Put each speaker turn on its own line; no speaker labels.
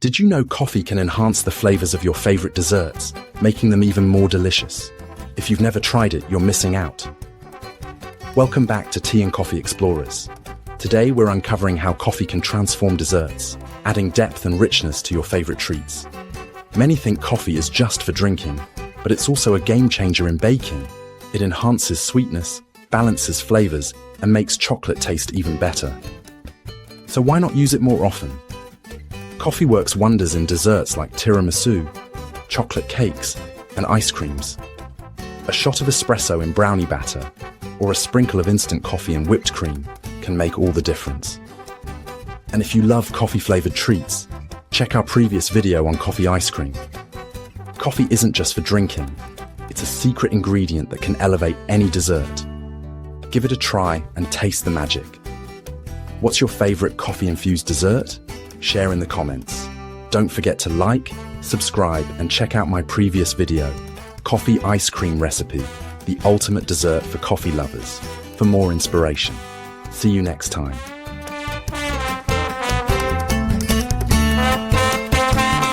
Did you know coffee can enhance the flavors of your favorite desserts, making them even more delicious? If you've never tried it, you're missing out. Welcome back to Tea and Coffee Explorers. Today we're uncovering how coffee can transform desserts, adding depth and richness to your favorite treats. Many think coffee is just for drinking, but it's also a game changer in baking. It enhances sweetness, balances flavors, and makes chocolate taste even better. So why not use it more often? Coffee works wonders in desserts like tiramisu, chocolate cakes, and ice creams. A shot of espresso in brownie batter, or a sprinkle of instant coffee in whipped cream can make all the difference. And if you love coffee-flavored treats, check our previous video on coffee ice cream. Coffee isn't just for drinking, it's a secret ingredient that can elevate any dessert. Give it a try and taste the magic. What's your favorite coffee-infused dessert? Share in the comments. Don't forget to like, subscribe, and check out my previous video, Coffee Ice Cream Recipe, the ultimate dessert for coffee lovers, for more inspiration. See you next time.